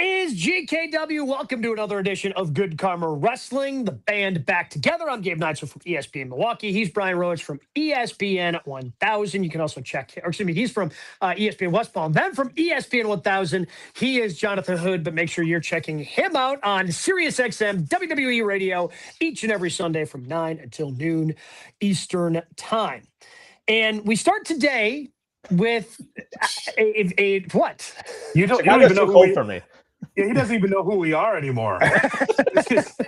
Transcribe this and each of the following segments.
is GKW. Welcome to another edition of Good Karma Wrestling, the band back together. I'm Gabe Neitzel from ESPN Milwaukee. He's Brian Rhodes from ESPN 1000. You can also check, or excuse me, he's from ESPN West Palm. Then from ESPN 1000, he is Jonathan Hood, but make sure you're checking him out on SiriusXM WWE Radio each and every Sunday from 9 until noon Eastern Time. And we start today with a what? You don't even know who for me. Yeah, he doesn't even know who we are anymore.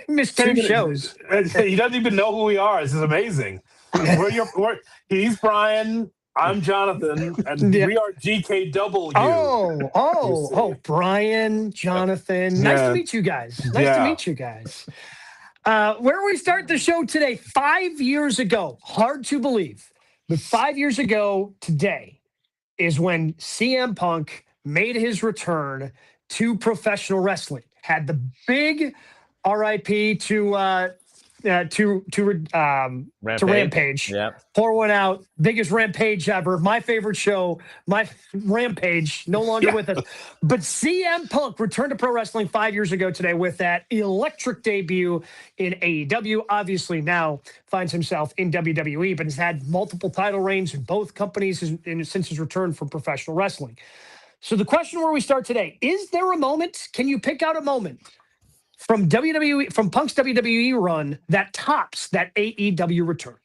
Missed 2 shows. He doesn't even know who we are. This is amazing. He's Brian. I'm Jonathan, and we are GKW. Oh, Brian, Jonathan. Nice to meet you guys. Nice to meet you guys. Where we start the show today, 5 years ago, hard to believe, but 5 years ago today is when CM Punk made his return to professional wrestling. Had the big RIP to Rampage. Yep. Pour one out. Biggest Rampage ever. My favorite show. My Rampage, no longer with us. But CM Punk returned to pro wrestling 5 years ago today with that electric debut in AEW. Obviously now finds himself in WWE, but has had multiple title reigns in both companies since his return from professional wrestling. So the question where we start today, is there a moment? Can you pick out a moment from WWE, from Punk's WWE run that tops that AEW return?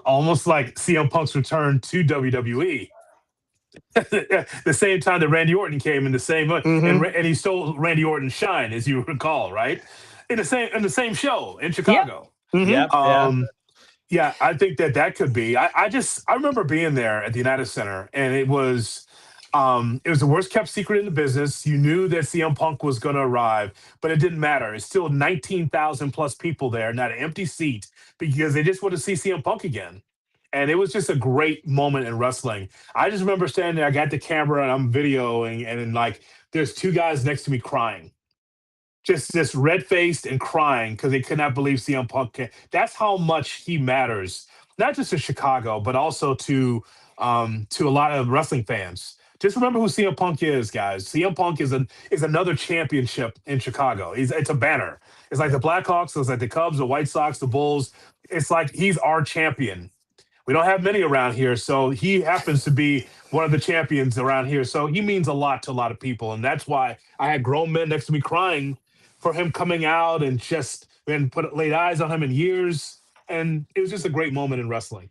Almost like CM Punk's return to WWE. The same time that Randy Orton came in the same, and he stole Randy Orton's shine, as you recall, right? In the same show in Chicago. Yep. Yeah, I think that could be. I remember being there at the United Center, and it was the worst kept secret in the business. You knew that CM Punk was going to arrive, but it didn't matter. It's still 19,000 plus people there, not an empty seat, because they just want to see CM Punk again. And it was just a great moment in wrestling. I just remember standing there. I got the camera and I'm videoing, and then like there's 2 guys next to me crying. Just red-faced and crying because they could not believe CM Punk can. That's how much he matters, not just to Chicago, but also to a lot of wrestling fans. Just remember who CM Punk is, guys. CM Punk is another championship in Chicago. It's a banner. It's like the Blackhawks. It's like the Cubs, the White Sox, the Bulls. It's like he's our champion. We don't have many around here, so he happens to be one of the champions around here. So he means a lot to a lot of people, and that's why I had grown men next to me crying for him coming out and just laid eyes on him in years. And it was just a great moment in wrestling.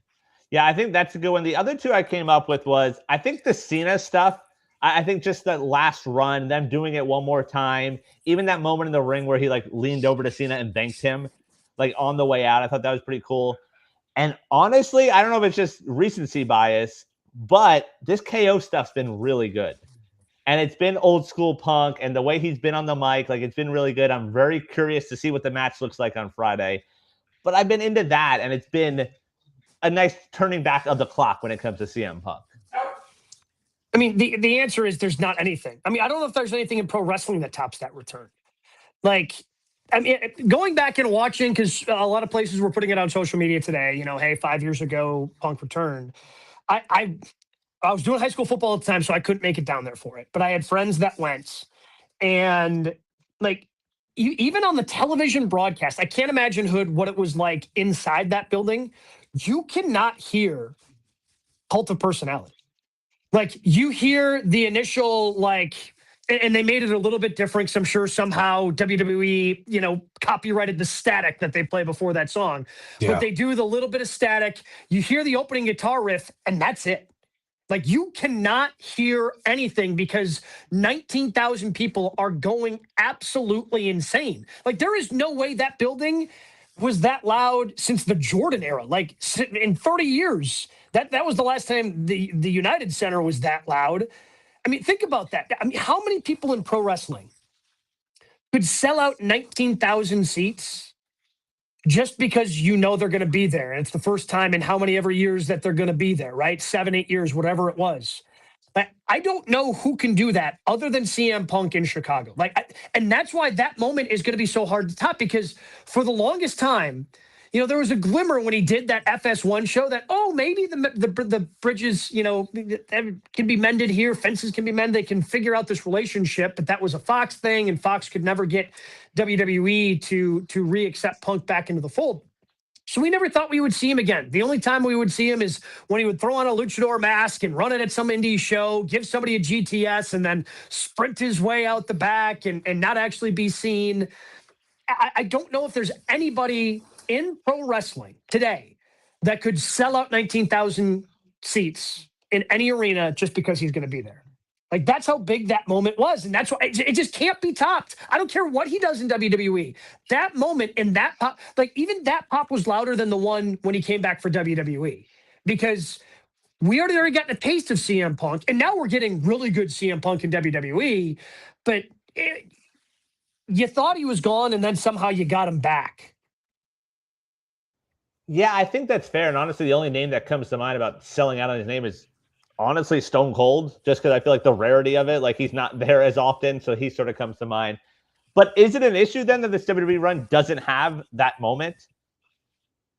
Yeah, I think that's a good one. The other 2 I came up with was, I think the Cena stuff. I think just that last run, them doing it one more time, even that moment in the ring where he like leaned over to Cena and thanked him like on the way out. I thought that was pretty cool. And honestly, I don't know if it's just recency bias, but this KO stuff's been really good. And it's been old school Punk, and the way he's been on the mic, like it's been really good. I'm very curious to see what the match looks like on Friday. But I've been into that, and it's been a nice turning back of the clock when it comes to CM Punk. I mean, the answer is there's not anything. I mean, I don't know if there's anything in pro wrestling that tops that return. Like, I mean, going back and watching, because a lot of places were putting it on social media today, you know, hey, 5 years ago, Punk returned. I was doing high school football at the time, so I couldn't make it down there for it. But I had friends that went. And, like, even on the television broadcast, I can't imagine, Hood, what it was like inside that building. You cannot hear Cult of Personality. Like, you hear the initial, like, and they made it a little bit different, because I'm sure somehow WWE, you know, copyrighted the static that they play before that song. Yeah. But they do the little bit of static. You hear the opening guitar riff, and that's it. Like, you cannot hear anything because 19,000 people are going absolutely insane. Like, there is no way that building was that loud since the Jordan era. Like, in 30 years, that was the last time the United Center was that loud. I mean, think about that. I mean, how many people in pro wrestling could sell out 19,000 seats just because you know they're going to be there? And it's the first time in how many ever years that they're going to be there, right? 7, 8 years, whatever it was. But I don't know who can do that other than CM Punk in Chicago. And that's why that moment is going to be so hard to top, because for the longest time, there was a glimmer when he did that FS1 show that, maybe the bridges, can be mended here. Fences can be mended. They can figure out this relationship. But that was a Fox thing, and Fox could never get WWE to re-accept Punk back into the fold. So we never thought we would see him again. The only time we would see him is when he would throw on a luchador mask and run it at some indie show, give somebody a GTS, and then sprint his way out the back and not actually be seen. I don't know if there's anybody in pro wrestling today that could sell out 19,000 seats in any arena just because he's going to be there. Like, that's how big that moment was. And that's why it just can't be topped. I don't care what he does in WWE. That moment and that pop, like, even that pop was louder than the one when he came back for WWE, because we already gotten a taste of CM Punk, and now we're getting really good CM Punk in WWE. But you thought he was gone, and then somehow you got him back. Yeah, I think that's fair. And honestly, the only name that comes to mind about selling out on his name is honestly Stone Cold, just because I feel like the rarity of it, like he's not there as often, so he sort of comes to mind. But is it an issue then that this WWE run doesn't have that moment?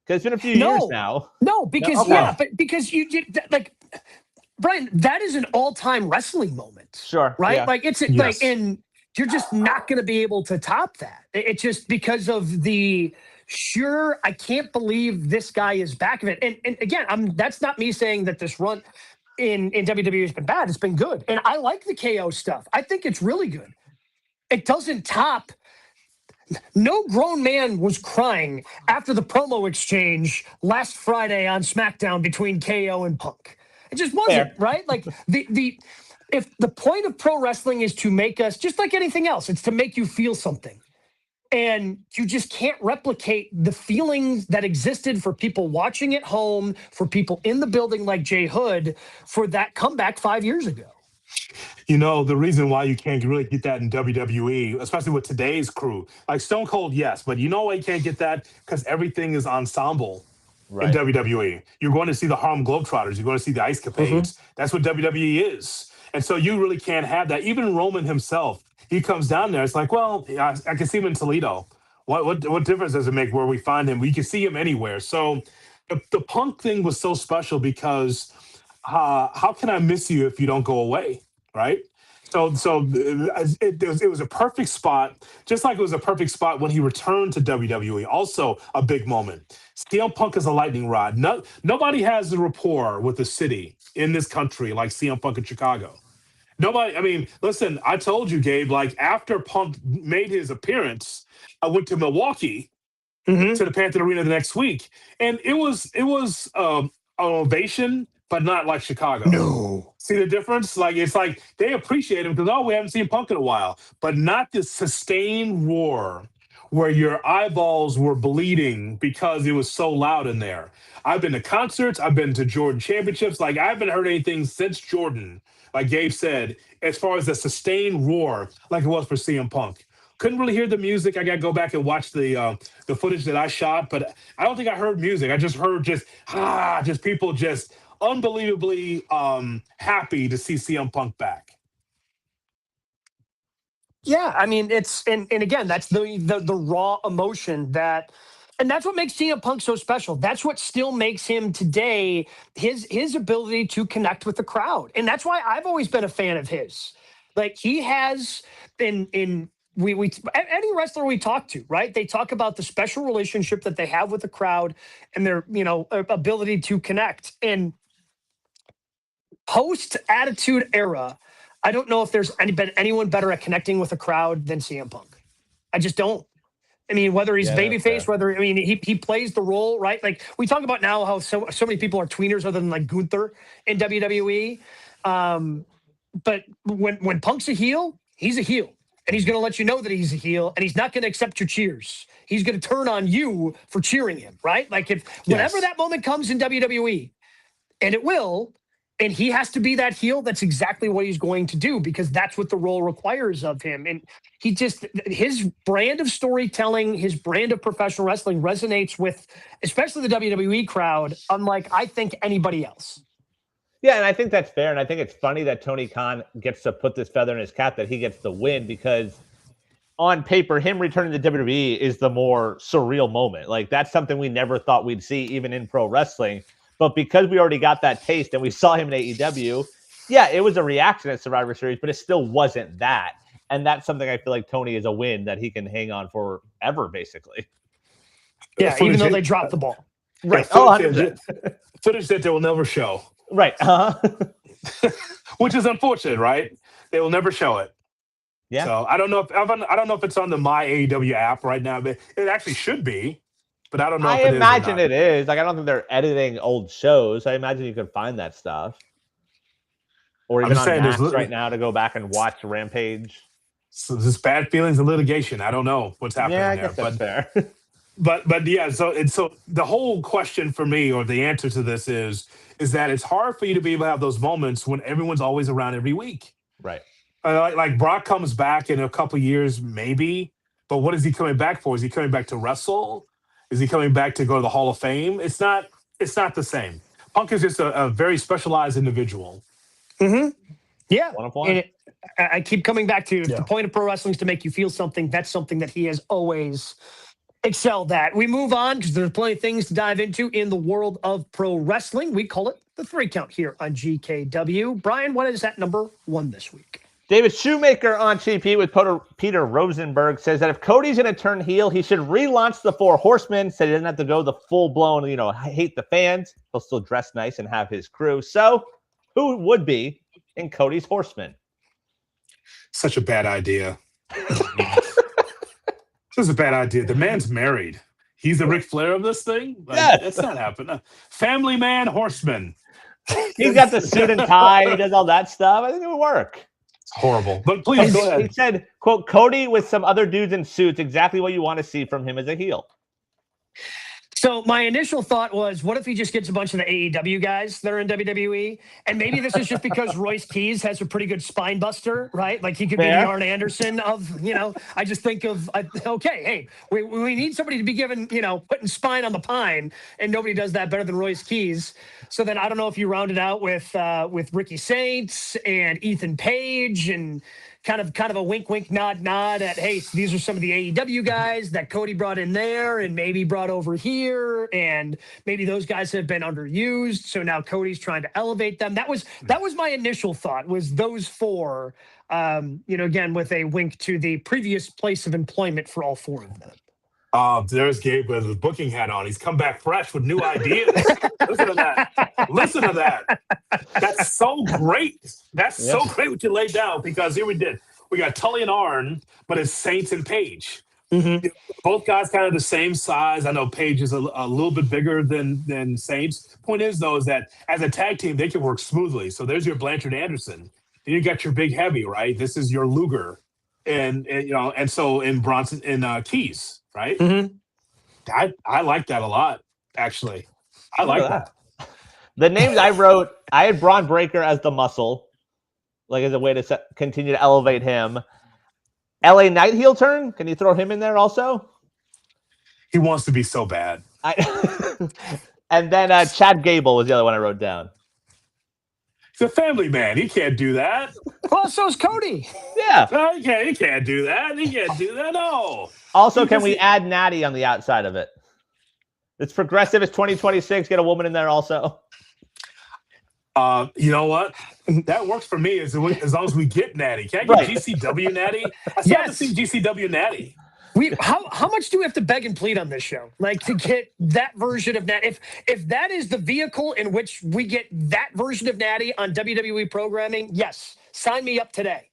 Because it's been a few years now. No, because because you like, Brian, that is an all-time wrestling moment. Sure. Right? Yeah. Like, it's like, and you're just not going to be able to top that. It's just because of the sure, I can't believe this guy is back of it. And again, that's not me saying that this run in WWE has been bad. It's been good. And I like the KO stuff. I think it's really good. It doesn't top. No grown man was crying after the promo exchange last Friday on SmackDown between KO and Punk. It just wasn't, right? Like, if the point of pro wrestling is to make us, just like anything else, it's to make you feel something. And you just can't replicate the feelings that existed for people watching at home, for people in the building like Jay Hood, for that comeback 5 years ago. The reason why you can't really get that in WWE, especially with today's crew, like Stone Cold, yes, but you know why you can't get that? Because everything is ensemble in WWE. You're going to see the Harlem Globetrotters. You're going to see the Ice Capades. That's what WWE is. And so you really can't have that. Even Roman himself, he comes down there. It's like, well, I can see him in Toledo. What difference does it make where we find him? We can see him anywhere. So the Punk thing was so special because how can I miss you if you don't go away, right? So it was a perfect spot, just like it was a perfect spot when he returned to WWE. Also a big moment. CM Punk is a lightning rod. Nobody has the rapport with the city in this country like CM Punk in Chicago. Nobody, I mean, listen, I told you, Gabe, like after Punk made his appearance, I went to Milwaukee to the Panther Arena the next week. And it was an ovation, but not like Chicago. No. See the difference? Like, it's like they appreciate him because, we haven't seen Punk in a while, but not this sustained roar where your eyeballs were bleeding because it was so loud in there. I've been to concerts. I've been to Jordan championships. Like, I haven't heard anything since Jordan, like Gabe said, as far as the sustained roar like it was for CM Punk. Couldn't really hear the music. I got to go back and watch the footage that I shot, but I don't think I heard music. I just heard just people just unbelievably happy to see CM Punk back. Yeah, I mean, it's and again, that's the raw emotion and that's what makes CM Punk so special. That's what still makes him today, his ability to connect with the crowd. And that's why I've always been a fan of his. Like, he has been we any wrestler we talk to, right? They talk about the special relationship that they have with the crowd and their, ability to connect. And post Attitude Era, I don't know if there's been anyone better at connecting with a crowd than CM Punk. I just don't. I mean, whether he's babyface, he plays the role, right? Like, we talk about now how so many people are tweeners other than like Gunther in WWE. But when Punk's a heel, he's a heel. And he's going to let you know that he's a heel, and he's not going to accept your cheers. He's going to turn on you for cheering him, right? Like, whenever that moment comes in WWE, and it will, and he has to be that heel, that's exactly what he's going to do, because that's what the role requires of him. And his brand of storytelling, his brand of professional wrestling resonates with, especially the WWE crowd, unlike, I think, anybody else. Yeah, and I think that's fair. And I think it's funny that Tony Khan gets to put this feather in his cap that he gets the win, because on paper, him returning to WWE is the more surreal moment. Like, that's something we never thought we'd see, even in pro wrestling. But because we already got that taste and we saw him in AEW, yeah, it was a reaction at Survivor Series, but it still wasn't that. And that's something I feel like Tony is a win that he can hang on forever, basically. Yeah, even though they dropped the ball. Right. Footage that they will never show. Right. Which is unfortunate, right? They will never show it. Yeah. So I don't know if it's on the My AEW app right now, but it actually should be. But I don't know. I imagine it is. Like, I don't think they're editing old shows. I imagine you could find that stuff. Or even on Max right now to go back and watch Rampage. So there's bad feelings of litigation. I don't know what's happening there. Guess that's fair. But yeah, so the whole question for me, or the answer to this is that it's hard for you to be able to have those moments when everyone's always around every week. Right. Like Brock comes back in a couple years, maybe, but what is he coming back for? Is he coming back to wrestle? Is he coming back to go to the Hall of Fame? It's not the same. Punk is just a very specialized individual. Mm-hmm. Yeah. And I keep coming back to the point of pro wrestling is to make you feel something. That's something that he has always excelled at. We move on because there's plenty of things to dive into in the world of pro wrestling. We call it the 3 count here on GKW. Brian, what is that number 1 this week? David Shoemaker on Cheap Heat with Peter Rosenberg says that if Cody's going to turn heel, he should relaunch the Four Horsemen. Said he doesn't have to go the full-blown, hate the fans. He'll still dress nice and have his crew. So who would be in Cody's Horsemen? Such a bad idea. This is a bad idea. The man's married. He's the Ric Flair of this thing? That's not happening. Family man, horseman. He's got the suit and tie. He does all that stuff. I think it would work. It's horrible. But please go ahead. He said, quote, Cody with some other dudes in suits, exactly what you want to see from him as a heel. So my initial thought was, what if he just gets a bunch of the AEW guys that are in WWE? And maybe this is just because Royce Keys has a pretty good spine buster, right? Like he could be the Arn Anderson of, I just think of, okay, hey, we need somebody to be given, putting spine on the pine, and nobody does that better than Royce Keys. So then I don't know if you round it out with Ricky Saints and Ethan Page and kind of a wink, nod at, hey, these are some of the AEW guys that Cody brought in there and maybe brought over here, and maybe those guys have been underused. So now Cody's trying to elevate them. That was my initial thought, was those 4, again, with a wink to the previous place of employment for all 4 of them. There's Gabe with his booking hat on. He's come back fresh with new ideas. Listen to that. That's so great. So great what you laid down, because here we got Tully and Arn, but it's Saints and Page. Mm-hmm. Both guys kind of the same size. I know Page is a little bit bigger than Saints. Point is, though, is that as a tag team, they can work smoothly. So there's your Blanchard Anderson. Then you got your big heavy, right? This is your Luger. And so in Bronson and Keys. Right? Mm-hmm. I like that a lot, actually. I like that. The names I wrote, I had Braun Breaker as the muscle, like as a way to continue to elevate him. LA Knight heel turn? Can you throw him in there also? He wants to be so bad. And then Chad Gable was the other one I wrote down. He's a family man. He can't do that. Well, so's Cody. Yeah. No, he can't do that. He can't do that. No. Also, can we add Natty on the outside of it? It's progressive. It's 2026. Get a woman in there also. You know what? That works for me as long as we get Natty. Can I get GCW Natty? I still haven't seen GCW Natty. How much do we have to beg and plead on this show? Like, to get that version of Natty? If that is the vehicle in which we get that version of Natty on WWE programming, yes, sign me up today.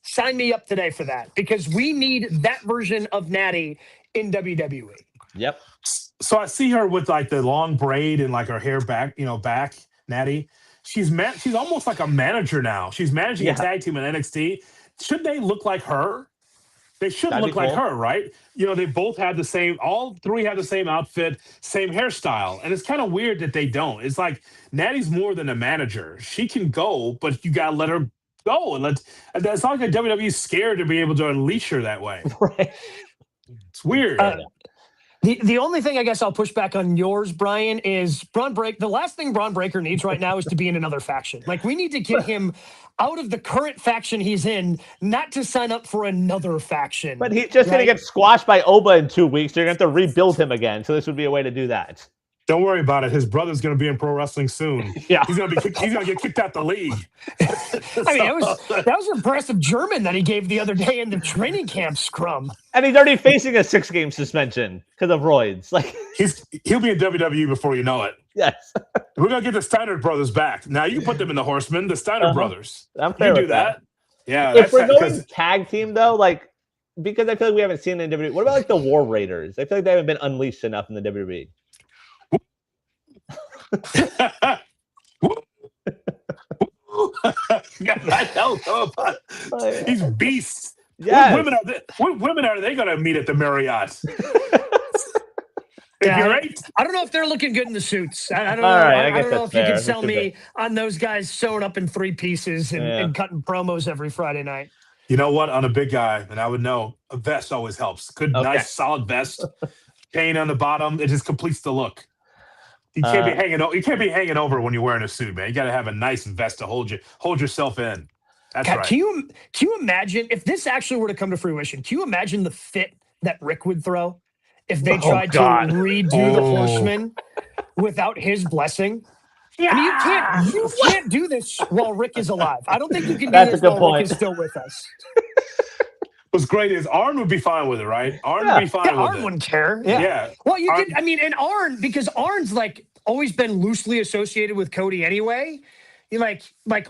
Sign me up today for that, because we need that version of Natty in WWE. Yep. So I see her with like the long braid and like her hair back, Natty. She's almost like a manager now. She's managing a tag team in NXT. Should they look like her? They should look like her, right? They both have the same, all 3 have the same outfit, same hairstyle. And it's kind of weird that they don't. It's like Natty's more than a manager. She can go, but you got to let her go. And it's not like WWE's scared to be able to unleash her that way. Right. It's weird. The only thing I guess I'll push back on yours, Brian, is the last thing Braun Breaker needs right now is to be in another faction. Like, we need to get him out of the current faction he's in, not to sign up for another faction. But he's just going to get squashed by Oba in 2 weeks. So you're going to have to rebuild him again. So this would be a way to do that. Don't worry about it. His brother's going to be in pro wrestling soon. Yeah, he's going to get kicked out the league. I mean, that was impressive German that he gave the other day in the training camp scrum. And he's already facing a 6-game suspension because of roids. Like, he'll be in WWE before you know it. Yes. We're going to get the Steiner brothers back. Now you can put them in the Horsemen, the Steiner brothers. I'm fair you do with that. Yeah. If we're going tag team though, like, because I feel like we haven't seen it in WWE. What about like the War Raiders? I feel like they haven't been unleashed enough in the WWE. I don't know about it. These beasts. Yes. What women are they going to meet at the Marriott? Yeah, right? I don't know if they're looking good in the suits. I don't know. Right, I don't know if you fair. can sell me on those guys sewn up in 3 pieces and cutting promos every Friday night. You know what? On a big guy, and I would know, a vest always helps. Nice, solid vest. Chain on the bottom. It just completes the look. You can't be hanging. You can't be hanging over when you're wearing a suit, man. You got to have a nice vest to hold yourself in. That's God, right. Can you imagine if this actually were to come to fruition? Can you imagine the fit that Rick would throw if they tried to redo the Horsemen without his blessing? Yeah. I mean, you can't do this while Rick is alive. I don't think you can do this while Rick is still with us. What's great is Arn would be fine with it, right? Arn would be fine with it. Arn wouldn't care. Yeah. Well, you could. I mean, and Arn, because Arn's like always been loosely associated with Cody anyway. You like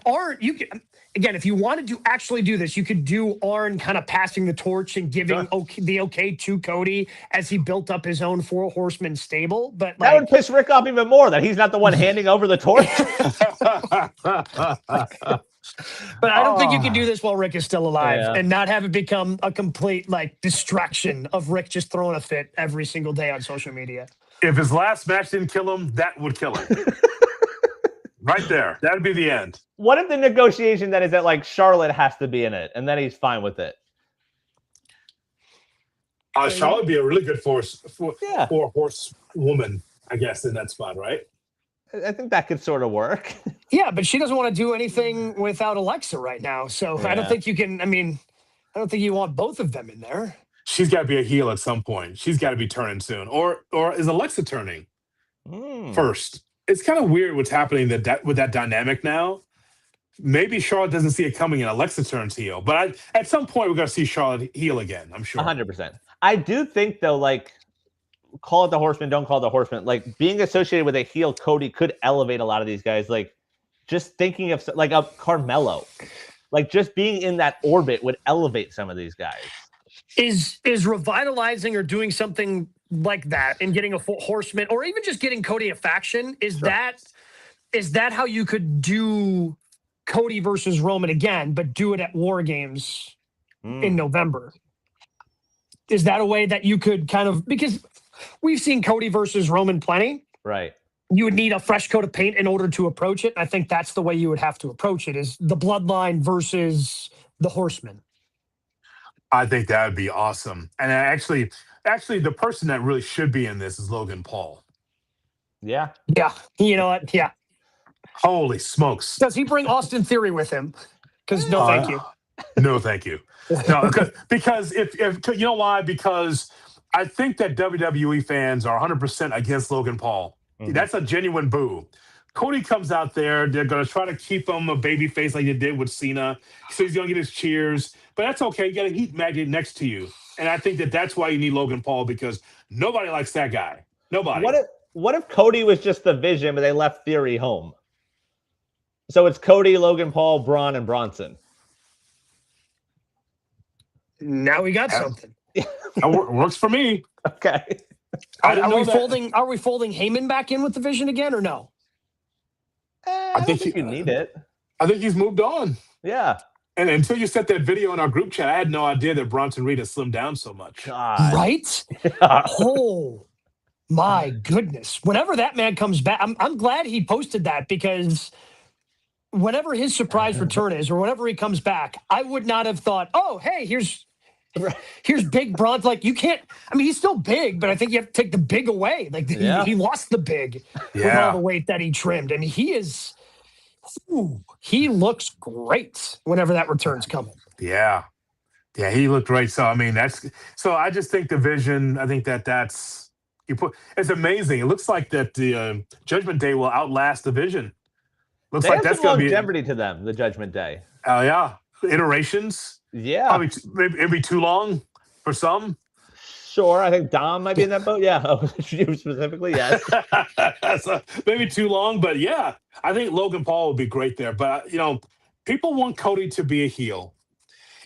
Arn. You could, again, if you wanted to actually do this, you could do Arn kind of passing the torch and giving the okay to Cody as he built up his own Four Horsemen stable. But that would piss Rick off even more that he's not the one handing over the torch. But I don't think you can do this while Rick is still alive and not have it become a complete distraction of Rick just throwing a fit every single day on social media. If his last match didn't kill him, that would kill him. Right there. That'd be the end. What if the negotiation that is that Charlotte has to be in it and then he's fine with it? Charlotte would be a really good four horse woman, I guess, in that spot, right? I think that could sort of work. Yeah, but she doesn't want to do anything without Alexa right now. So I don't think you can. I mean, I don't think you want both of them in there. She's got to be a heel at some point. She's got to be turning soon. Or is Alexa turning first? It's kind of weird what's happening with that dynamic now. Maybe Charlotte doesn't see it coming and Alexa turns heel. But at some point, we're going to see Charlotte heel again, I'm sure. 100%. I do think, though, call it the Horseman, don't call it the Horseman. Being associated with a heel Cody could elevate a lot of these guys. Just thinking of a Carmelo, just being in that orbit would elevate some of these guys. Is revitalizing or doing something like that and getting a Horseman or even just getting Cody a faction, is that how you could do Cody versus Roman again, but do it at War Games in November? Is that a way that you could kind of, because we've seen Cody versus Roman plenty. Right. You would need a fresh coat of paint in order to approach it. I think that's the way you would have to approach it, is the Bloodline versus the Horsemen. I think that would be awesome. And actually, the person that really should be in this is Logan Paul. Yeah. Yeah. You know what? Yeah. Holy smokes. Does he bring Austin Theory with him? Because no, thank you. No, thank you. No, because if you know why? Because I think that WWE fans are 100% against Logan Paul. Mm-hmm. That's a genuine boo. Cody comes out there. They're going to try to keep him a baby face like they did with Cena. So he's going to get his cheers. But that's okay. You got a heat magnet next to you. And I think that's why you need Logan Paul, because nobody likes that guy. Nobody. What if Cody was just the Vision, but they left Theory home? So it's Cody, Logan Paul, Braun, and Bronson. Now we got something. That works for me. Okay. Are we folding Heyman back in with the Vision again, or no? I think you need it. I think he's moved on. Yeah. And until you set that video in our group chat, I had no idea that Bronson Reed has slimmed down so much. God. Right? Oh my goodness! Whenever that man comes back, I'm glad he posted that, because whenever his surprise return is, or whenever he comes back, I would not have thought, oh, hey, here's Right. Here's big Braun. Like, you can't. I mean, he's still big, but I think you have to take the big away. Like, he lost the big with all the weight that he trimmed. I mean, he is. Ooh, he looks great whenever that return's coming. Yeah. Yeah, he looked great. So I mean, I just think the vision. I think that's It's amazing. It looks like that the Judgment Day will outlast the vision. Looks They like have that's some going to be. longevity to them, the Judgment Day. Oh yeah, iterations. Yeah. Probably maybe too long for some. Sure. I think Dom might be in that boat. Yeah. You specifically, yes. So maybe too long, but yeah, I think Logan Paul would be great there. But people want Cody to be a heel.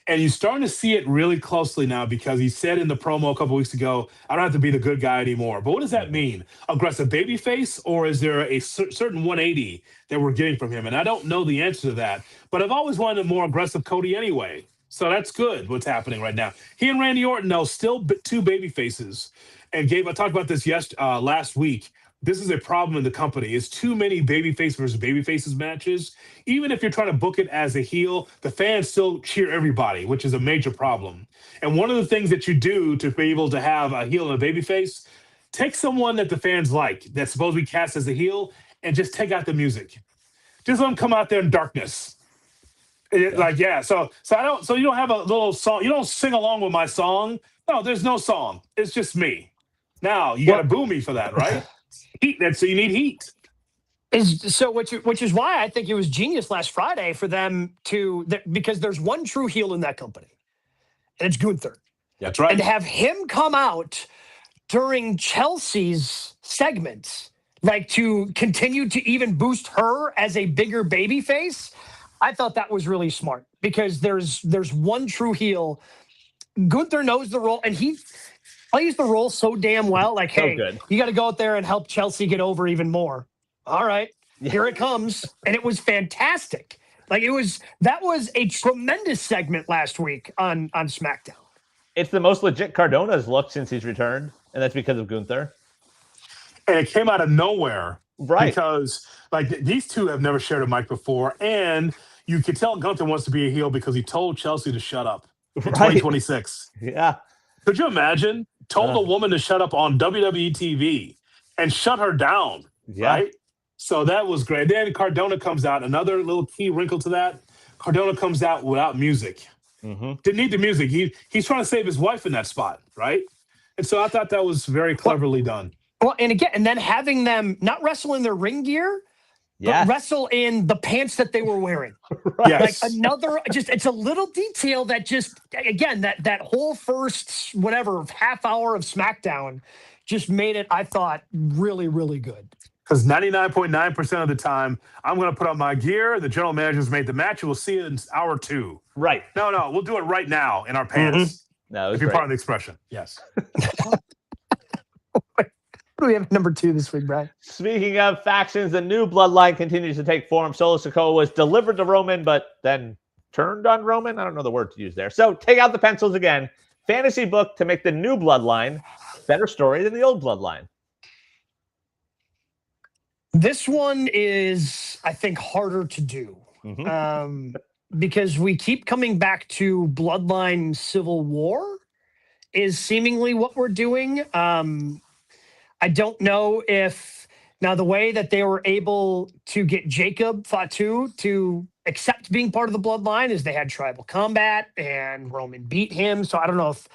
And you're starting to see it really closely now because he said in the promo a couple weeks ago, I don't have to be the good guy anymore. But what does that mean? Aggressive babyface, or is there a certain 180 that we're getting from him? And I don't know the answer to that. But I've always wanted a more aggressive Cody anyway. So that's good what's happening right now. He and Randy Orton, though, still two baby faces. And Gabe, I talked about this last week. This is a problem in the company. It's too many babyface versus babyfaces matches. Even if you're trying to book it as a heel, the fans still cheer everybody, which is a major problem. And one of the things that you do to be able to have a heel and a babyface, take someone that the fans like, that's supposed to be cast as a heel, and just take out the music. Just let them come out there in darkness. So you don't have a little song. You don't sing along with my song. No, there's no song. It's just me. Now you got to boo me for that, right? Heat. So you need heat. Which is why I think it was genius last Friday for them because there's one true heel in that company, and it's Gunther. That's right. And to have him come out during Chelsea's segments, like to continue to even boost her as a bigger baby face, I thought that was really smart because there's one true heel. Gunther knows the role, and he plays the role so damn well. Like, hey, you got to go out there and help Chelsea get over even more. All right, here it comes. And it was fantastic. Like, that was a tremendous segment last week on SmackDown. It's the most legit Cardona's looked since he's returned, and that's because of Gunther. And it came out of nowhere. Right. Because, these two have never shared a mic before, and you could tell Gunther wants to be a heel because he told Chelsea to shut up in 2026. Yeah. Could you imagine? Told a woman to shut up on WWE TV and shut her down, right? So that was great. Then Cardona comes out. Another little key wrinkle to that, Cardona comes out without music. Mm-hmm. Didn't need the music. He's trying to save his wife in that spot, right? And so I thought that was very cleverly done. Well, and then having them not wrestle in their ring gear, but wrestle in the pants that they were wearing. Right. Yes. Like it's a little detail that that whole first, half hour of SmackDown just made it, I thought, really, really good. Because 99.9% of the time, I'm going to put on my gear. The general manager's made the match. We'll see it in hour 2. Right. No, we'll do it right now in our pants. Mm-hmm. No, if you're part of the expression. Yes. What do we have number 2 this week, Brian? Speaking of factions, the new Bloodline continues to take form. Solo Sikoa was delivered to Roman, but then turned on Roman. I don't know the word to use there. So take out the pencils again. Fantasy book to make the new Bloodline better story than the old Bloodline. This one is, I think, harder to do because we keep coming back to Bloodline Civil War is seemingly what we're doing. I don't know if now the way that they were able to get Jacob Fatu to accept being part of the Bloodline is they had tribal combat and Roman beat him. So I don't know if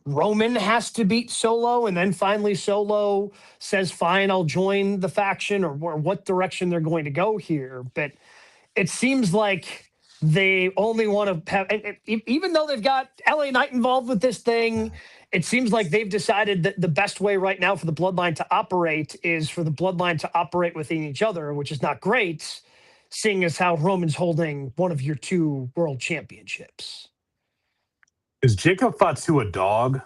Roman has to beat Solo and then finally Solo says, fine, I'll join the faction or what direction they're going to go here. But it seems like they only want to have, even though they've got LA Knight involved with this thing, it seems like they've decided that the best way right now for the Bloodline to operate is for the Bloodline to operate within each other, which is not great, seeing as how Roman's holding one of your 2 world championships. Is Jacob Fatu a dog?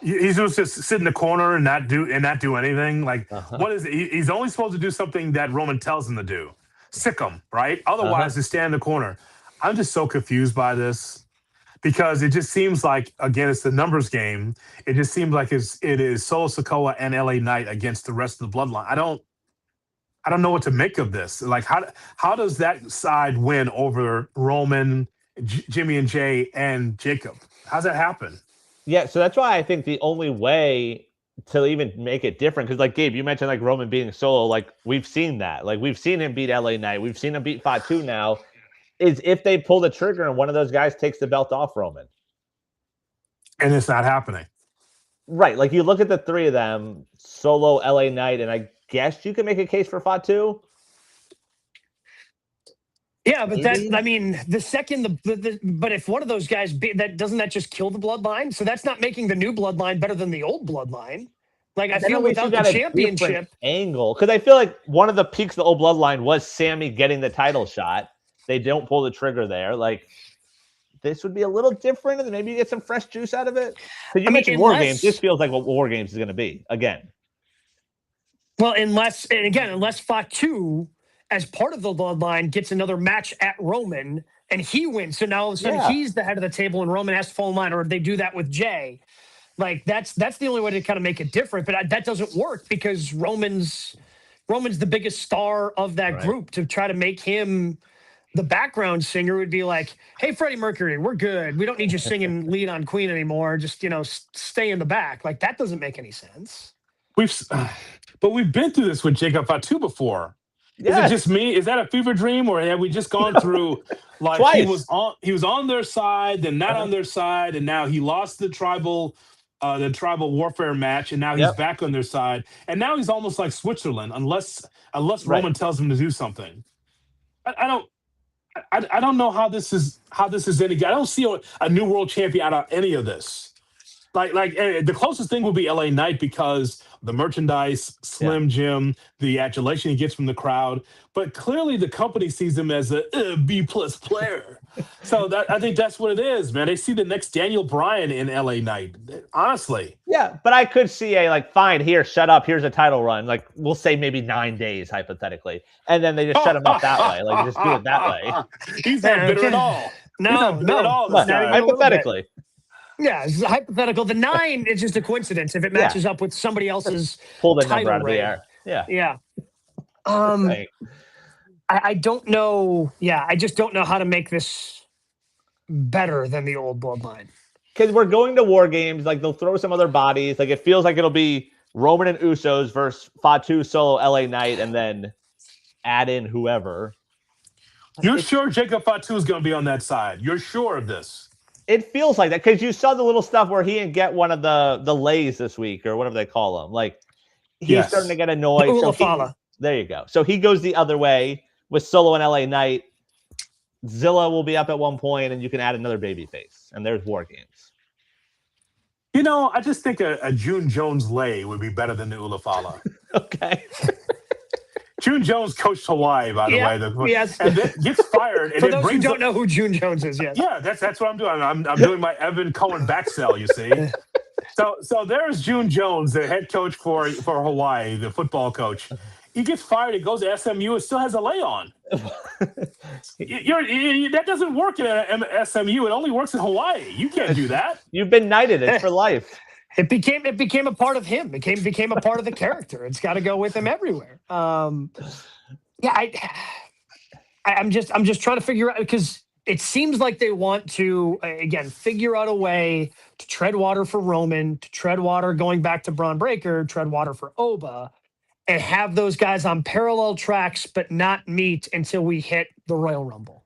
He's supposed to sit in the corner and not do anything. What is it? He's only supposed to do something that Roman tells him to do. Sick him, right? Otherwise, just stand in the corner. I'm just so confused by this because it just seems like, again, it's the numbers game. It just seems like it is Solo Sikoa and LA Knight against the rest of the Bloodline. I don't know what to make of this. Like, how does that side win over Roman Jimmy and Jay and Jacob. How's that happen? Yeah, so that's why I think the only way to even make it different, because like Gabe, you mentioned like Roman being solo, like we've seen that. Like we've seen him beat LA Knight, we've seen him beat Fatu now, is if they pull the trigger and one of those guys takes the belt off Roman. And it's not happening. Right. Like you look at the three of them, Solo, LA Knight, and I guess you can make a case for Fatu. Yeah, but the second but if one of those guys doesn't that just kill the bloodline? So that's not making the new bloodline better than the old bloodline. Like I feel without the championship angle, because I feel like one of the peaks of the old bloodline was Sammy getting the title shot. They don't pull the trigger there. Like this would be a little different, and maybe you get some fresh juice out of it. Because you mentioned War Games. This feels like what War Games is going to be again. Well, unless Fatu, as part of the bloodline, gets another match at Roman and he wins. So now all of a sudden he's the head of the table and Roman has to fall in line, or they do that with Jay. Like that's the only way to kind of make it different. But that doesn't work because Roman's the biggest star of that group. To try to make him the background singer would be like, hey, Freddie Mercury, we're good. We don't need you singing lead on Queen anymore. Just, stay in the back. Like that doesn't make any sense. But we've been through this with Jacob Fatu before. Yes. Is it just me? Is that a fever dream, or have we just gone through like Twice. he was on their side, then not on their side, and now he lost the tribal warfare match, and now he's back on their side, and now he's almost like Switzerland, unless Roman tells him to do something. I don't know how this is any. I don't see a new world champion out of any of this. Like the closest thing would be LA Knight because the merchandise, Slim Jim, the adulation he gets from the crowd. But clearly the company sees him as a B+ player. So I think that's what it is, man. They see the next Daniel Bryan in LA Knight, honestly. Yeah, but I could see fine, here, shut up, here's a title run. Like, we'll say maybe 9 days, hypothetically. And then they just shut him up that way. Like, just do it that way. He's not bitter at all. No. Hypothetically. Yeah, it's hypothetical. The 9 is just a coincidence if it matches up with somebody else's pull the number out of the air. Yeah. I don't know. Yeah, I just don't know how to make this better than the old bloodline. Because we're going to War Games. Like, they'll throw some other bodies. Like, it feels like it'll be Roman and Usos versus Fatu, Solo, LA Knight, and then add in whoever. You're sure Jacob Fatu is going to be on that side? You're sure of this? It feels like that because you saw the little stuff where he didn't get one of the lays this week or whatever they call them. Like he's starting to get annoyed. There you go. So he goes the other way with Solo and LA Knight. Zilla will be up at one point, and you can add another baby face. And there's War Games. I just think a June Jones lay would be better than the Ulafala. Okay. June Jones coached Hawaii, by the way. Yes. And then gets fired. And For those who don't know who June Jones is, yes. Yeah, that's what I'm doing. I'm doing my Evan Cohen backsell, you see. So there's June Jones, the head coach for Hawaii, the football coach. He gets fired. He goes to SMU and still has a lay on. That doesn't work at SMU. It only works in Hawaii. You can't do that. You've been knighted. It's for life. It became a part of him. It became a part of the character. It's got to go with him everywhere. I'm just trying to figure out, because it seems like they want to again figure out a way to tread water for Roman, to tread water going back to Braun Breaker, tread water for Oba, and have those guys on parallel tracks, but not meet until we hit the Royal Rumble,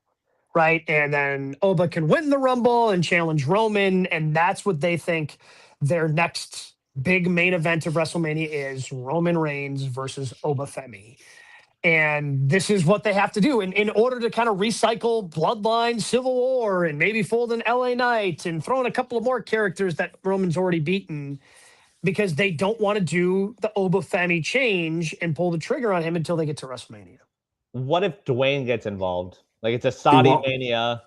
right? And then Oba can win the Rumble and challenge Roman, and that's what they think their next big main event of WrestleMania is: Roman Reigns versus Oba Femi. And this is what they have to do in order to kind of recycle Bloodline, Civil War, and maybe fold in LA Knight and throw in a couple of more characters that Roman's already beaten, because they don't want to do the Oba Femi change and pull the trigger on him until they get to WrestleMania. What if Dwayne gets involved? Like, it's a Saudi Mania.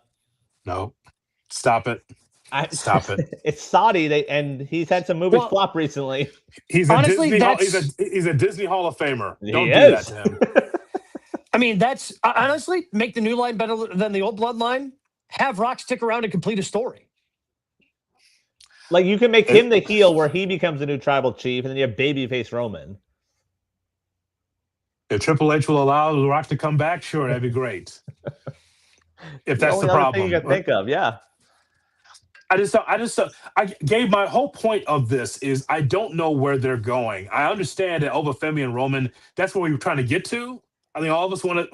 No. Stop it. Stop it. It's Saudi, and he's had some movies flop recently. He's a Disney Hall of Famer. Don't do that to him. I mean, that's honestly, make the new line better than the old bloodline. Have Rock stick around and complete a story. Like, you can make him the heel where he becomes the new tribal chief, and then you have babyface Roman. If Triple H will allow Rock to come back, sure, that'd be great. if that's the only other thing problem. you can think of. Yeah. I gave my whole point of this is I don't know where they're going. I understand that Femi and Roman, that's what we were trying to get to. I think all of us wanted,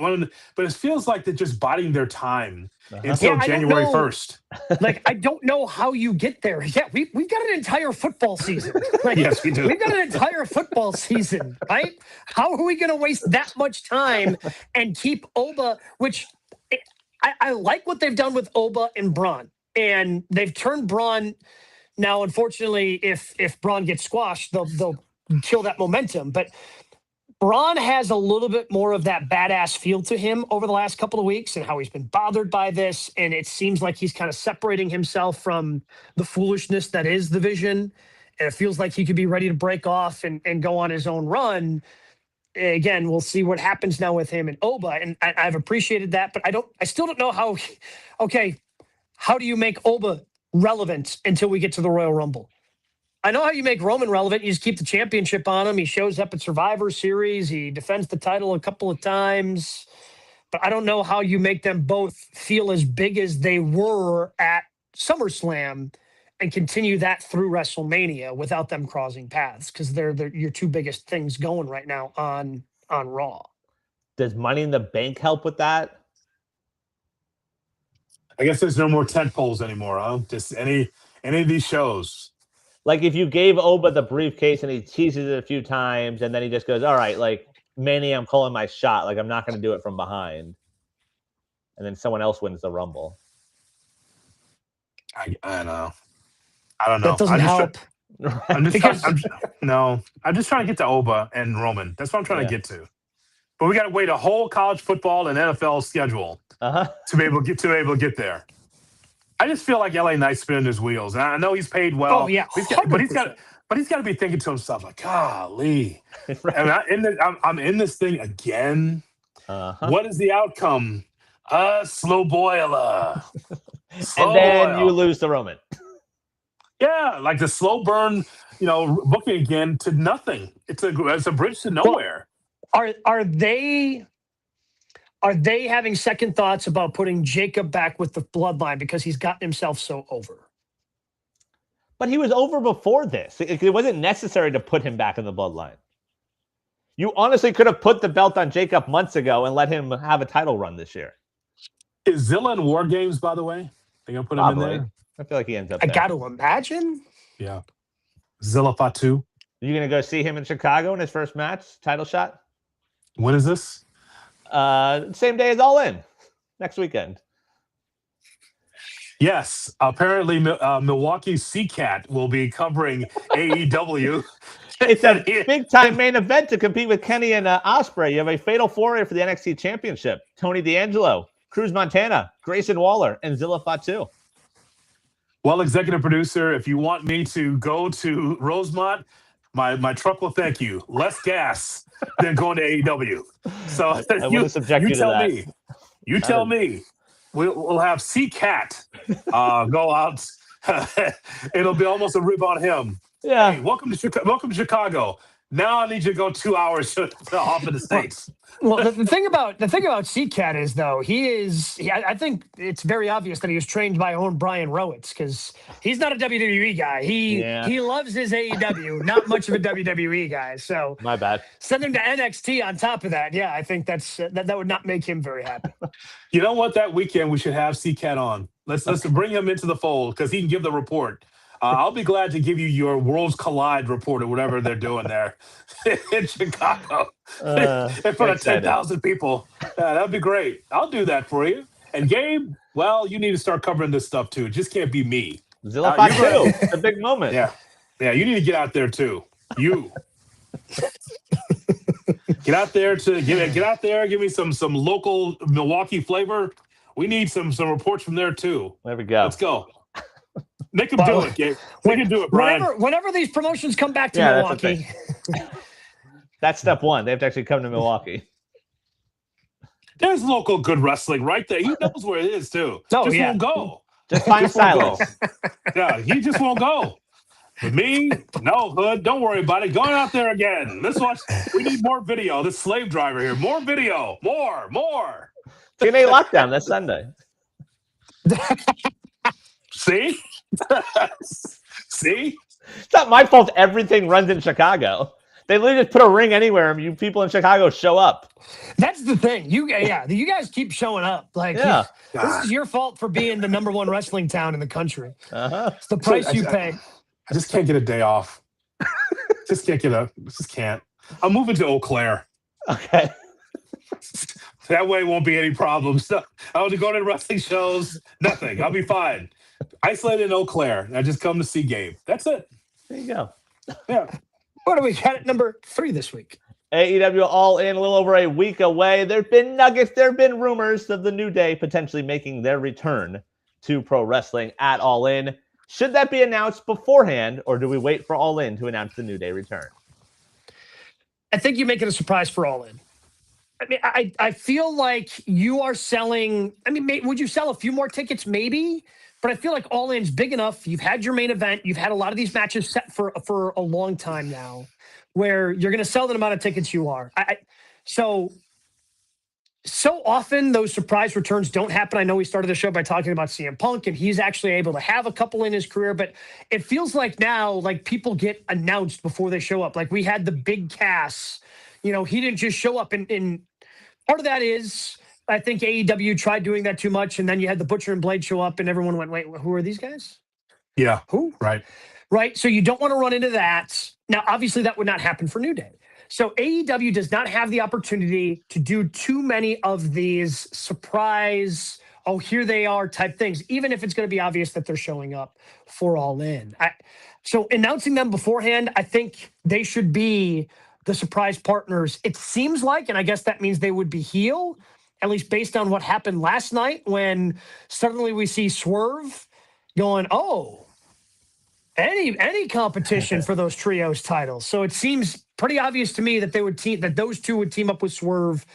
but it feels like they're just biding their time until January 1st. Like, I don't know how you get there. Yeah, we've got an entire football season. Like, yes, we do. We've got an entire football season, right? How are we going to waste that much time and keep Oba, which I like what they've done with Oba and Braun. And they've turned Braun. Now, unfortunately, if Braun gets squashed, they'll kill that momentum. But Braun has a little bit more of that badass feel to him over the last couple of weeks and how he's been bothered by this. And it seems like he's kind of separating himself from the foolishness that is the Vision. And it feels like he could be ready to break off and go on his own run. Again, we'll see what happens now with him and Oba. And I've appreciated that, but I still don't know how, how do you make Oba relevant until we get to the Royal Rumble? I know how you make Roman relevant. You just keep the championship on him. He shows up at Survivor Series. He defends the title a couple of times. But I don't know how you make them both feel as big as they were at SummerSlam and continue that through WrestleMania without them crossing paths, because they're your two biggest things going right now on Raw. Does Money in the Bank help with that? I guess there's no more tent poles anymore, huh? Just any of these shows. Like, if you gave Oba the briefcase and he teases it a few times and then he just goes, all right, like, Mania, I'm calling my shot. Like, I'm not going to do it from behind. And then someone else wins the Rumble. I know. I don't know. That doesn't help. I'm just trying to get to Oba and Roman. That's what I'm trying to get to. But we got to wait a whole college football and NFL schedule to be able to get there. I just feel like LA Knight's spinning his wheels, and I know he's paid well. Oh yeah, but he's got to be thinking to himself like, "Golly, right. I'm in this thing again. What is the outcome? Slow boiler, and then you lose to Roman. Yeah, like the slow burn, booking again to nothing. It's a bridge to nowhere. Well, are they having second thoughts about putting Jacob back with the Bloodline because he's gotten himself so over? But he was over before this. It wasn't necessary to put him back in the Bloodline. You honestly could have put the belt on Jacob months ago and let him have a title run this year. Is Zilla in War Games, by the way? They gonna put him in there? I feel like he ends up I there. got to imagine. Yeah. Zilla Fatu. Are you going to go see him in Chicago in his first match, title shot? When is this? Same day as All In, next weekend. Yes. Apparently, Milwaukee's CCAT will be covering AEW. It's a big-time main event to compete with Kenny and Ospreay. You have a fatal four-way for the NXT Championship. Tony D'Angelo, Cruz Montana, Grayson Waller, and Zilla Fatu. Well, executive producer, if you want me to go to Rosemont, my truck will thank you. Less gas than going to AEW. So you tell me. We'll have CCAT go out. It'll be almost a rib on him. Yeah. Hey, welcome to Chicago. Now I need you to go 2 hours off in the States. Well, the thing about CCAT is, though, I think it's very obvious that he was trained by own Brian Rowitz, because he's not a WWE guy. He loves his AEW, not much of a WWE guy. So my bad. Send him to NXT on top of that. Yeah, I think that would not make him very happy. You know what? That weekend we should have CCAT on. Let's bring him into the fold because he can give the report. I'll be glad to give you your Worlds Collide report or whatever they're doing there in Chicago in front of 10,000 people. That'd be great. I'll do that for you. And Gabe, well, you need to start covering this stuff too. It just can't be me. Zilla Fatu, it's a big moment. Yeah. You need to get out there too. You get out there give me some local Milwaukee flavor. We need some reports from there too. There we go. Let's go. Make him do it, Gabe. Make him do it, Brian. Whenever these promotions come back to Milwaukee. That's step one. They have to actually come to Milwaukee. There's local good wrestling right there. He knows where it is, too. Won't go. Just find Silas. Yeah, he just won't go. With me, no, Hood. Don't worry about it. Going out there again. Let's watch. We need more video. This slave driver here. More video. More. TNA Lockdown. That's Sunday. See? See? It's not my fault everything runs in Chicago. They literally just put a ring anywhere and you people in Chicago show up. That's the thing. You guys keep showing up. Like, Yeah. this is your fault for being the #1 wrestling town in the country. Uh-huh. It's the price you pay. I just can't get a day off. Just can't. I'm moving to Eau Claire. Okay. That way won't be any problems. I'll go to wrestling shows. Nothing. I'll be fine. Isolated in Eau Claire. I just come to see Gabe. That's it. There you go. Yeah. What do we got at number 3 this week? AEW All In, a little over a week away. There have been nuggets. There have been rumors of the New Day potentially making their return to pro wrestling at All In. Should that be announced beforehand, or do we wait for All In to announce the New Day return? I think you make it a surprise for All In. I mean, I feel like you are selling. I mean, would you sell a few more tickets? Maybe. But I feel like All In's big enough. You've had your main event. You've had a lot of these matches set for a long time now, where you're going to sell the amount of tickets you are. So often those surprise returns don't happen. I know we started the show by talking about CM Punk, and he's actually able to have a couple in his career. But it feels like now, like, people get announced before they show up. Like, we had the big Cass. He didn't just show up. And part of that is, I think AEW tried doing that too much, and then you had the Butcher and Blade show up, and everyone went, wait, who are these guys? Yeah. Who? Right. So you don't want to run into that. Now, obviously, that would not happen for New Day. So AEW does not have the opportunity to do too many of these surprise, oh, here they are type things, even if it's going to be obvious that they're showing up for All In. So announcing them beforehand, I think they should be the surprise partners. It seems like, and I guess that means they would be heel, at least based on what happened last night when suddenly we see Swerve going, oh, any competition for those trios titles. So it seems pretty obvious to me that that those two would team up with Swerve,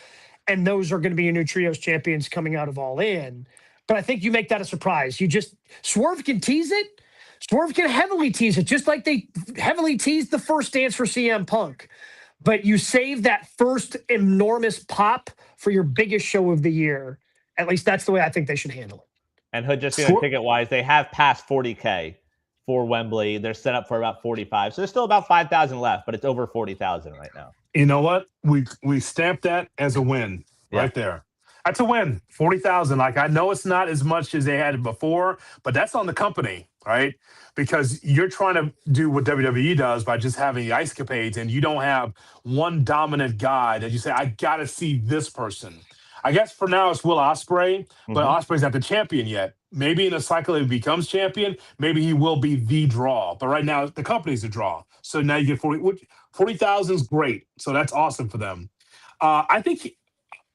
and those are going to be your new trios champions coming out of All In. But I think you make that a surprise. Swerve can tease it. Swerve can heavily tease it, just like they heavily teased the first dance for CM Punk. But you save that first enormous pop for your biggest show of the year. At least that's the way I think they should handle it. And Hood, just ticket-wise, they have passed 40K for Wembley. They're set up for about 45. So there's still about 5,000 left, but it's over 40,000 right now. You know what? We stamped that as a win right there. That's a win. 40,000. Like, I know it's not as much as they had before, but that's on the company, right? Because you're trying to do what WWE does by just having the ice capades, and you don't have one dominant guy that you say, I got to see this person. I guess for now it's Will Ospreay, but Ospreay's not the champion yet. Maybe in a cycle he becomes champion. Maybe he will be the draw. But right now the company's the draw. So now you get 40,000 is great. So that's awesome for them. I think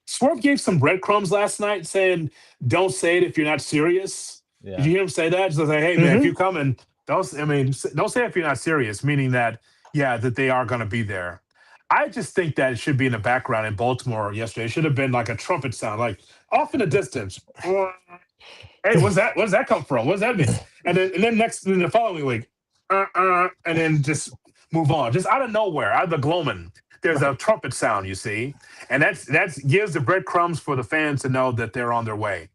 Swerve gave some breadcrumbs last night saying, don't say it if you're not serious. Yeah. Did you hear him say that? Just like, hey, man, if you're coming, don't say it if you're not serious, meaning that, that they are going to be there. I just think that it should be in the background in Baltimore yesterday. It should have been like a trumpet sound, like off in the distance. Hey, what's that? Where does that come from? What does that mean? And then in the following week, and then just move on. Just out of nowhere, out of the gloaming, there's a trumpet sound, you see. And that gives the breadcrumbs for the fans to know that they're on their way.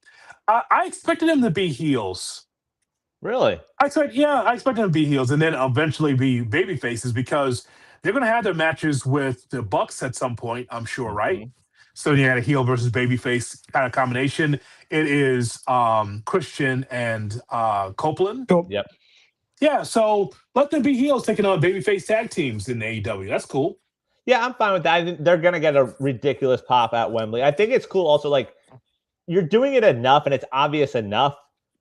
I expected them to be heels. Really? I expected them to be heels and then eventually be baby faces, because they're going to have their matches with the Bucks at some point, I'm sure, right? So you had a heel versus babyface kind of combination. It is Christian and Copeland. Yep. Yeah, so let them be heels taking on babyface tag teams in AEW. That's cool. Yeah, I'm fine with that. I think they're going to get a ridiculous pop at Wembley. I think it's cool also, like, you're doing it enough and it's obvious enough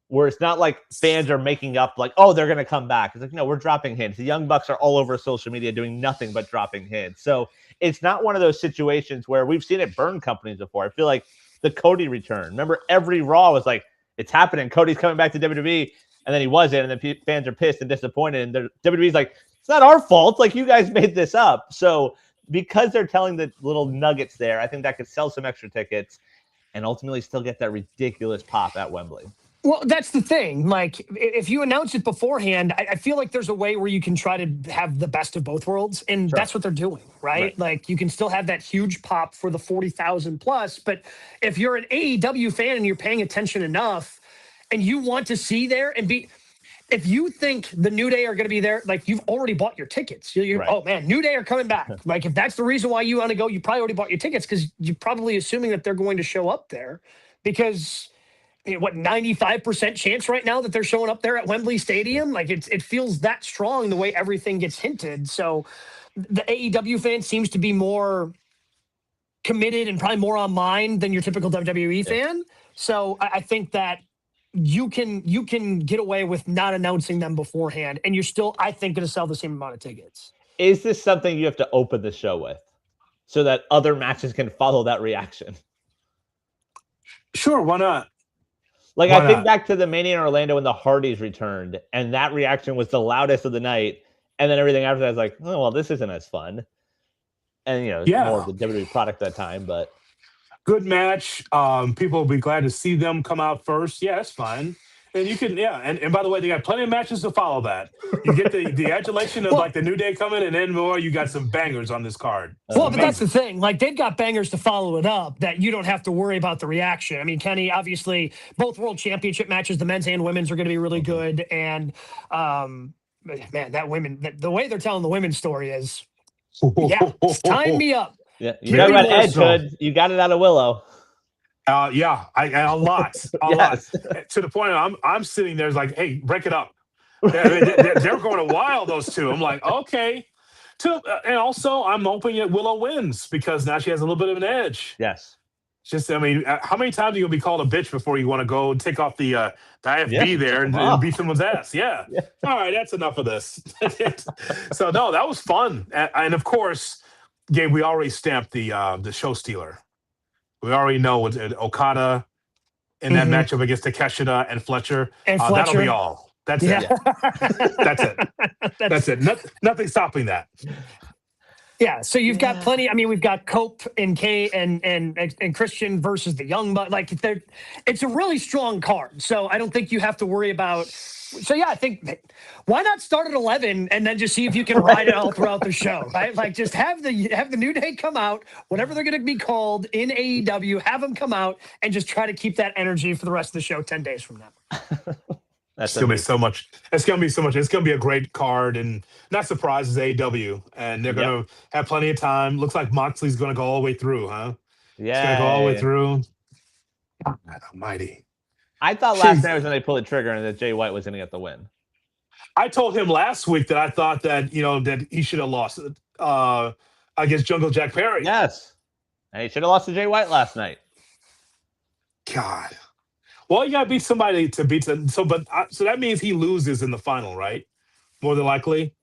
where it's not like fans are making up like, oh, they're going to come back. It's like, no, we're dropping hints. The Young Bucks are all over social media doing nothing but dropping hints. So it's not one of those situations where we've seen it burn companies before. I feel like the Cody return. Remember, every Raw was like, it's happening. Cody's coming back to WWE. And then he wasn't. And then fans are pissed and disappointed. And WWE's like, it's not our fault. Like, you guys made this up. So because they're telling the little nuggets there, I think that could sell some extra tickets and ultimately still get that ridiculous pop at Wembley. Well, that's the thing. Like, if you announce it beforehand, I feel like there's a way where you can try to have the best of both worlds. And that's what they're doing, right? Like, you can still have that huge pop for the 40,000 plus. But if you're an AEW fan and you're paying attention enough, and you want to see there and be. If you think the New Day are going to be there, like you've already bought your tickets. You're Right. Oh man, New Day are coming back. Like if that's the reason why you want to go, you probably already bought your tickets because you're probably assuming that they're going to show up there because 95% chance right now that they're showing up there at Wembley Stadium. Like it feels that strong the way everything gets hinted. So the AEW fan seems to be more committed and probably more online than your typical WWE fan. So I think that you can get away with not announcing them beforehand, and you're still, I think, going to sell the same amount of tickets. Is this something you have to open the show with so that other matches can follow that reaction? Sure, why not? Like, Why I think not? back to the Mania in Orlando when the Hardys returned, and that reaction was the loudest of the night. And then everything after that was like, oh, well, this isn't as fun. And, more of the WWE product at that time, but. Good match. People will be glad to see them come out first. Yeah, that's fine. And you can, and by the way, they got plenty of matches to follow that. You get the adulation of like the New Day coming, and then more, you got some bangers on this card. Well, but that's the thing. Like they've got bangers to follow it up that you don't have to worry about the reaction. I mean, Kenny, obviously, both World Championship matches, the men's and women's, are going to be really good. And man, the way they're telling the women's story is, sign me up. Yeah, you talk about Edge Hood. You got it out of Willow. A lot, lot. To the point I'm sitting there like, hey, break it up. They're going a while, those two. I'm like, okay. And also, I'm hoping that Willow wins because now she has a little bit of an edge. Yes. Just, I mean, how many times are you gonna be called a bitch before you want to go and take off the IFB there and beat someone's ass? Yeah. All right, that's enough of this. So no, that was fun, and of course, Gabe, we already stamped the show stealer. We already know what Okada in that matchup against Takeshita and Fletcher. That'll be all. That's it. That's it. That's it. Nothing stopping that. Yeah. So you've got plenty. I mean, we've got Cope and Kay and Christian versus the Young Bucks. Like it's a really strong card. So I don't think you have to worry about. So yeah, I think why not start at 11 and then just see if you can ride it all throughout the show, right? Like just have the New Day come out, whatever they're going to be called in AEW, have them come out and just try to keep that energy for the rest of the show 10 days from now. It's gonna be so much. It's gonna be so much. It's gonna be a great card, and not surprised as AEW, and they're gonna have plenty of time. Looks like Moxley's gonna go all the way through, huh? Yeah, he's gonna go all the way through. God almighty. I thought last night was when they pulled the trigger and that Jay White was going to get the win. I told him last week that I thought that that he should have lost against Jungle Jack Perry. Yes, and he should have lost to Jay White last night. God, well, you got to beat somebody to beat them. So that means he loses in the final, right? More than likely.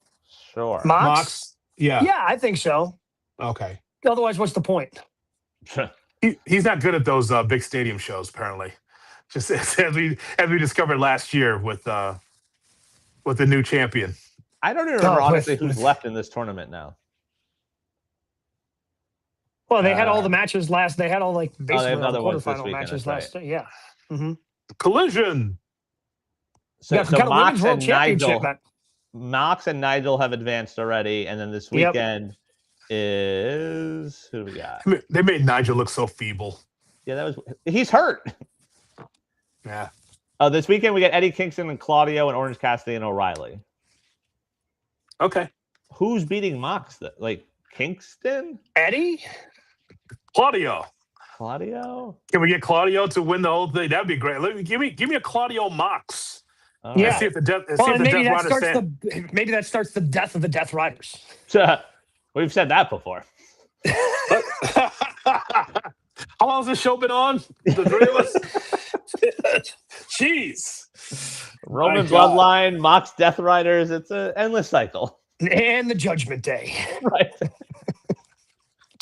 Sure, Mox. Yeah, I think so. Okay. Otherwise, what's the point? He's not good at those big stadium shows, apparently. Just as we discovered last year with the new champion. I don't even remember honestly who's left in this tournament now. Well, they had all the matches last. They had all basically all the quarterfinal matches last. Right. Yeah. Mm-hmm. Collision. So Mox and Nigel have advanced already, and then this weekend is who do we got? They made Nigel look so feeble. Yeah, he's hurt. Yeah. Oh, this weekend we got Eddie Kingston and Claudio and Orange Cassidy and O'Reilly. Okay. Who's beating Mox? Like Kingston? Eddie? Claudio. Can we get Claudio to win the whole thing? That'd be great. Give me a Claudio Mox. Yeah. See if the Death maybe that starts the death of the Death Riders. We've said that before. How long has this show been on? The three of us? Jeez. Roman Bloodline, Mox Death Riders. It's an endless cycle. And the Judgment Day. Right.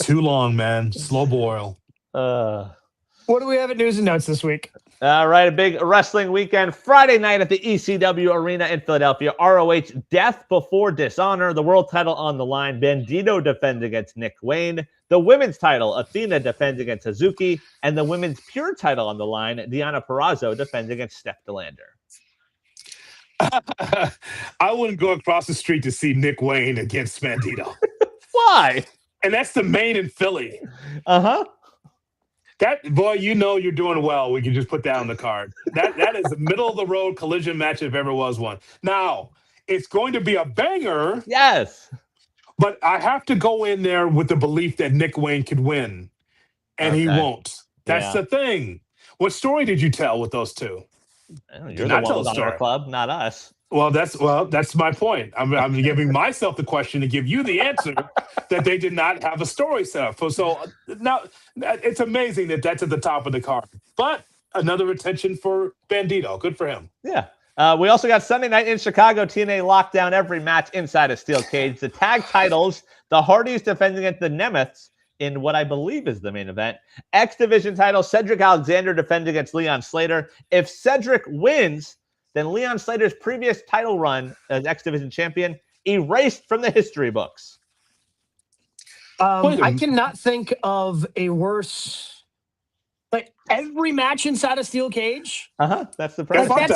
Too long, man. Slow boil. What do we have at News and Notes this week? All right, a big wrestling weekend. Friday night at the ECW Arena in Philadelphia. ROH Death Before Dishonor. The world title on the line. Bandito defends against Nick Wayne. The women's title, Athena defends against Hazuki. And the women's pure title on the line, Deonna Purrazzo defends against Steph DeLander. I wouldn't go across the street to see Nick Wayne against Bandito. Why? And that's the main in Philly. Uh-huh. That boy, you're doing well. We can just put that on the card. That is a middle of the road collision match if ever was one. Now it's going to be a banger. Yes. But I have to go in there with the belief that Nick Wayne could win, and he won't. That's the thing. What story did you tell with those two? You're the one on our club, not us. Well, that's my point. I'm giving myself the question to give you the answer that they did not have a story set up. So now it's amazing that that's at the top of the card. But another attention for Bandito. Good for him. Yeah. We also got Sunday night in Chicago. TNA locked down every match inside a steel cage. The tag titles, the Hardys defending against the Nemeths in what I believe is the main event. X Division title, Cedric Alexander defending against Leon Slater. If Cedric wins, then Leon Slater's previous title run as X Division champion erased from the history books. I cannot think of a worse, like every match inside a steel cage. That's the problem.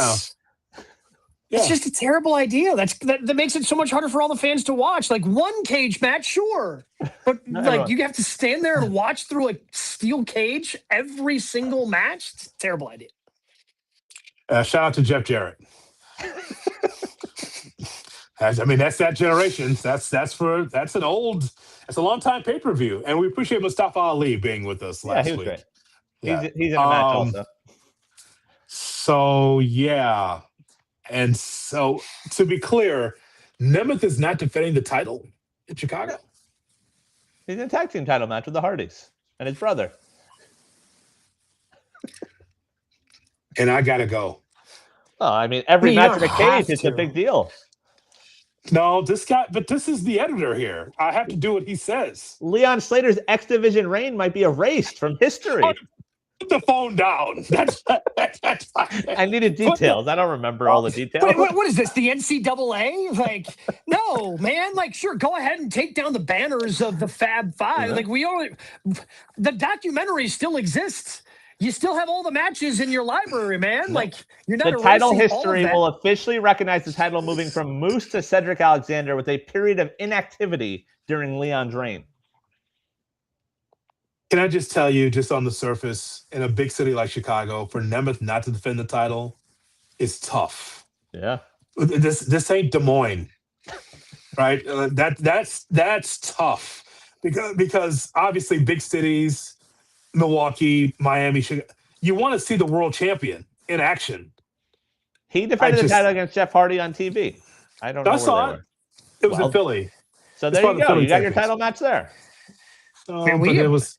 It's just a terrible idea. That makes it so much harder for all the fans to watch. Like one cage match, sure, but like you have to stand there and watch through a steel cage every single match. It's a terrible idea. Shout out to Jeff Jarrett. I mean, that's that generation. That's a long time pay-per-view, and we appreciate Mustafa Ali being with us last week. He was great. Yeah. He's in a match also. So yeah. And so, to be clear, Nemeth is not defending the title in Chicago? He's in a tag team title match with the Hardys and his brother. And I got to go. Oh, I mean, every match in the cage is a big deal. No, this is the editor here. I have to do what he says. Leon Slater's X Division reign might be erased from history. Put the phone down. That's I needed details. I don't remember all the details. What is this? The NCAA? Like, no, man. Like, sure, go ahead and take down the banners of the Fab Five. Like, the documentary still exists. You still have all the matches in your library, man. Like, you're not. The title history will officially recognize the title moving from Moose to Cedric Alexander with a period of inactivity during Leon's reign. Can I just tell you, just on the surface, in a big city like Chicago, for Nemeth not to defend the title is tough. Yeah. This ain't Des Moines, right? That's tough because obviously big cities, Milwaukee, Miami, Chicago, you want to see the world champion in action. He defended the title against Jeff Hardy on TV. I don't know. I saw it. It was in Philly. So there you go. You got your title match there. It was.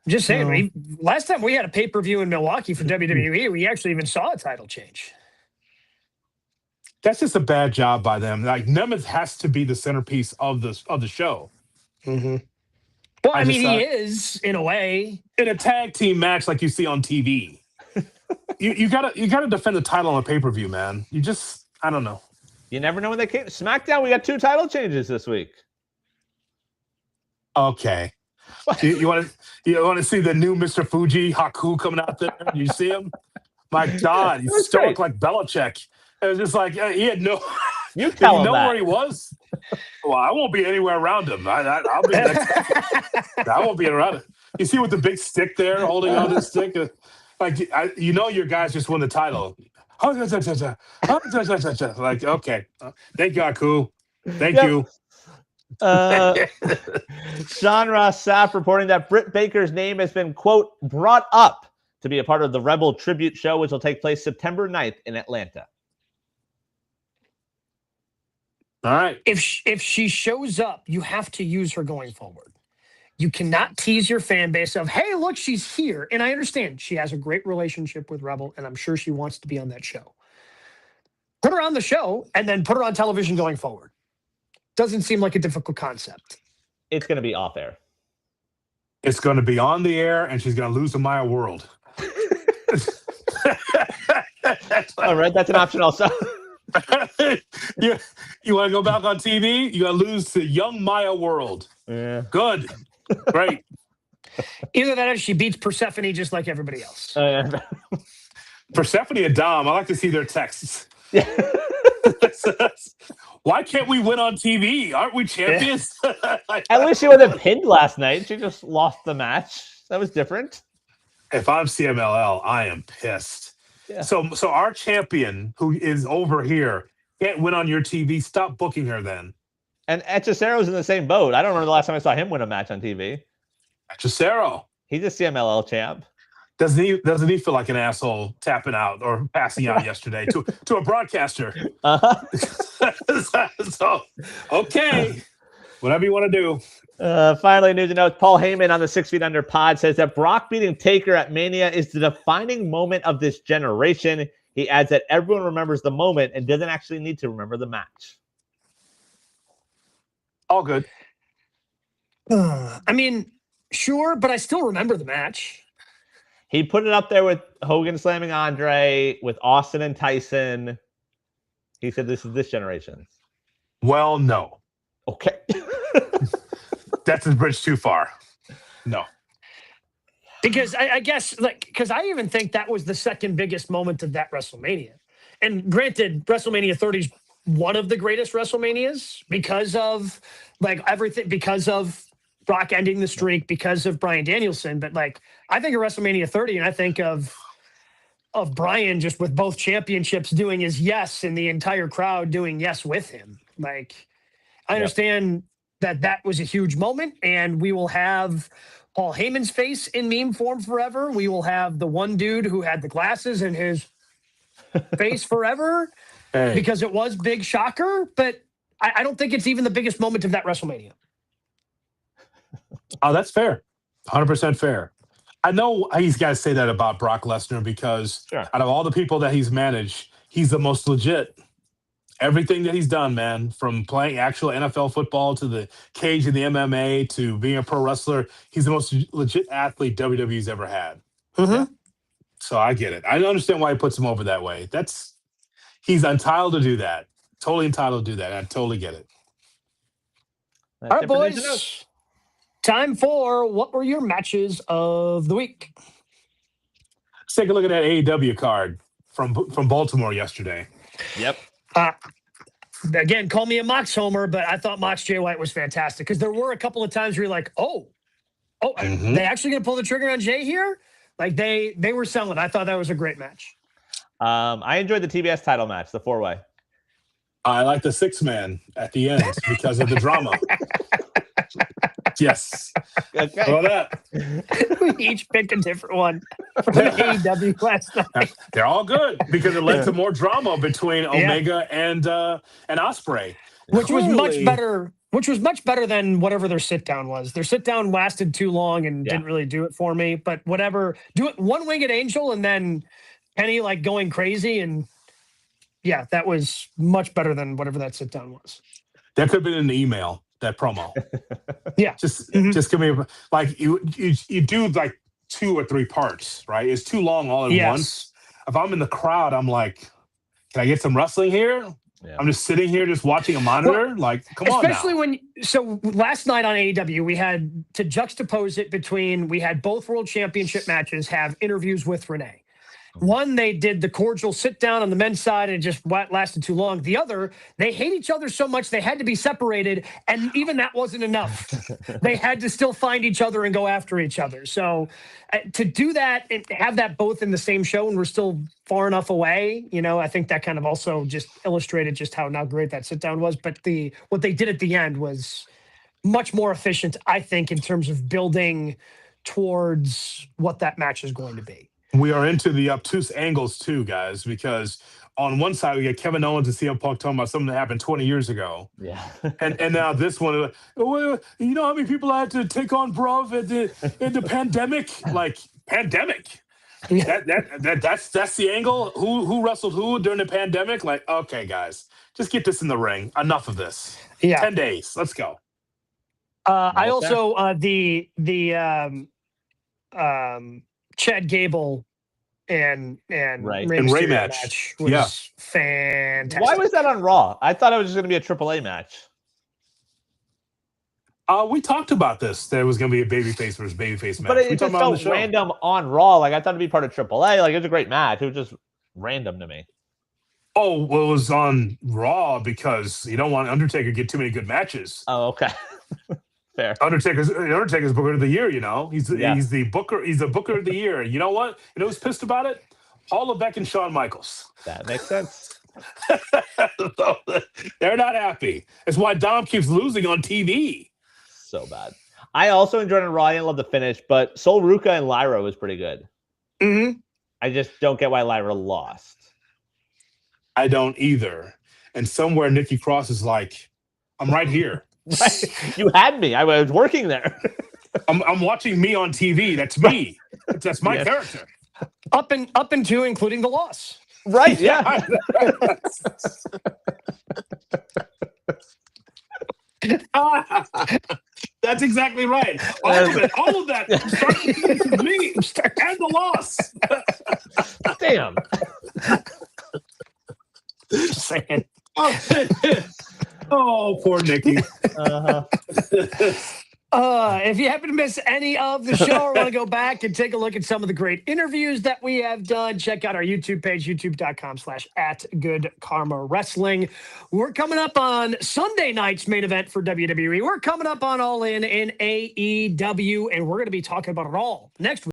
Just saying, last time we had a pay-per-view in Milwaukee for WWE, we actually even saw a title change. That's just a bad job by them. Like, Nemeth has to be the centerpiece of the show. Mm-hmm. Well, I mean, he is in a way in a tag team match like you see on TV. you gotta defend the title on a pay-per-view, man. I don't know. You never know when they came. SmackDown, we got 2 title changes this week. Okay. You want to see the new Mr. Fuji Haku coming out there? You see him? My God, he's stoic like Belichick. It was just like he had no. You tell him where he was. Well, I won't be anywhere around him. I'll be next. I won't be around him. You see with the big stick there, holding on this stick, like your guys just won the title. Like, okay, thank you, Haku. Thank you. Sean Ross Sapp reporting that Britt Baker's name has been, quote, brought up to be a part of the Rebel tribute show, which will take place September 9th in Atlanta. All right. If she shows up, you have to use her going forward. You cannot tease your fan base of, hey, look, she's here. And I understand she has a great relationship with Rebel, and I'm sure she wants to be on that show. Put her on the show and then put her on television going forward. Doesn't seem like a difficult concept. It's going to be off air. It's going to be on the air, and she's going to lose to Maya World. All right, that's an option also. you want to go back on TV? You got to lose to young Maya World. Yeah. Good. Great. Either that or she beats Persephone just like everybody else. Persephone and Dom, I like to see their texts. Why can't we win on TV? Aren't we champions? At least she wasn't pinned last night. She just lost the match. That was different. If I'm CMLL, I am pissed. Yeah. So our champion who is over here can't win on your TV. Stop booking her then. And Hechicero's in the same boat. I don't remember the last time I saw him win a match on TV. Hechicero. He's a CMLL champ. Doesn't he feel like an asshole tapping out or passing out yesterday to a broadcaster? So, okay, whatever you want to do. Finally, news and notes. Paul Heyman on the 6 Feet Under pod says that Brock beating Taker at Mania is the defining moment of this generation. He adds that everyone remembers the moment and doesn't actually need to remember the match. All good. I mean, sure, but I still remember the match. He put it up there with Hogan slamming Andre, with Austin and Tyson. He said this is this generation. Well, no. Okay. That's a bridge too far. No. Because I guess, because I even think that was the second biggest moment of that WrestleMania. And granted, WrestleMania 30 is one of the greatest WrestleManias because of everything, because of Brock ending the streak, because of Bryan Danielson. But I think of WrestleMania 30 and I think of Bryan just with both championships doing his yes and the entire crowd doing yes with him. I understand that was a huge moment, and we will have Paul Heyman's face in meme form forever. We will have the one dude who had the glasses in his face forever because it was big shocker. But I don't think it's even the biggest moment of that WrestleMania. Oh, that's fair. 100% fair. I know he's got to say that about Brock Lesnar because out of all the people that he's managed, he's the most legit. Everything that he's done, man, from playing actual NFL football to the cage in the MMA to being a pro wrestler, he's the most legit athlete WWE's ever had. Mm-hmm. Yeah. So I get it. I understand why he puts him over that way. He's entitled to do that. Totally entitled to do that. I totally get it. That's all right, boys. Time for what were your matches of the week? Let's take a look at that AEW card from Baltimore yesterday. Yep. Again, call me a Mox homer, but I thought Mox Jay White was fantastic because there were a couple of times where you're like, they actually going to pull the trigger on Jay here? They were selling. I thought that was a great match. I enjoyed the TBS title match, the 4-way. I like the 6-man at the end because of the drama. Yes. Okay. How about that? We each picked a different one from the AEW last night. They're all good because it led to more drama between Omega and Ospreay, which was much better. Which was much better than whatever their sit down was. Their sit down lasted too long and didn't really do it for me. But whatever, do it one winged angel and then Kenny going crazy, and that was much better than whatever that sit down was. That could have been in the email. That promo. Just give me you do 2 or 3 parts, right? It's too long all at once. If I'm in the crowd, I'm like, can I get some wrestling here? Yeah. I'm just sitting here just watching a monitor. Come on now. Especially so last night on AEW, we had to juxtapose it between, we had both world championship matches have interviews with Renee. One, they did the cordial sit down on the men's side and it just lasted too long. The other, they hate each other so much they had to be separated, and even that wasn't enough. They had to still find each other and go after each other. So to do that and have that both in the same show and we're still far enough away, I think that kind of also just illustrated just how not great that sit down was. But what they did at the end was much more efficient, I think, in terms of building towards what that match is going to be. We are into the obtuse angles too, guys, because on one side we get Kevin Owens and CM Punk talking about something that happened 20 years ago. Yeah. and now this one, you know how many people I had to take on bruv in the pandemic? Pandemic. That's the angle. Who wrestled who during the pandemic? Okay, guys, just get this in the ring. Enough of this. Yeah. 10 days. Let's go. I also Chad Gable and Ray match was fantastic. Why was that on Raw? I thought it was just going to be a AAA match. We talked about this. There was going to be a babyface versus babyface match. But it just felt random on Raw. I thought it'd be part of AAA. It was a great match. It was just random to me. Oh, well, it was on Raw because you don't want Undertaker to get too many good matches. Oh, okay. Fair. Undertaker's Booker of the Year. He's the Booker. He's the Booker of the Year. You know what? You know who's pissed about it? Paul Levesque and Shawn Michaels. That makes sense. So, they're not happy. That's why Dom keeps losing on TV. So bad. I also enjoyed it. Raw. I didn't love the finish, but Sol Ruca and Lyra was pretty good. Mm-hmm. I just don't get why Lyra lost. I don't either. And somewhere Nikki Cross is like, I'm right here. Right. You had me. I was working there. I'm watching me on TV. That's me. That's my character. Up and to including the loss. Right. Yeah. That's exactly right. All of that. Starting with me and the loss. Damn. Saying. Oh, poor Nikki. If you happen to miss any of the show or want to go back and take a look at some of the great interviews that we have done, check out our YouTube page, youtube.com/@GoodKarmaWrestling. We're coming up on Sunday night's main event for WWE. We're coming up on All In AEW, and we're going to be talking about it all next week.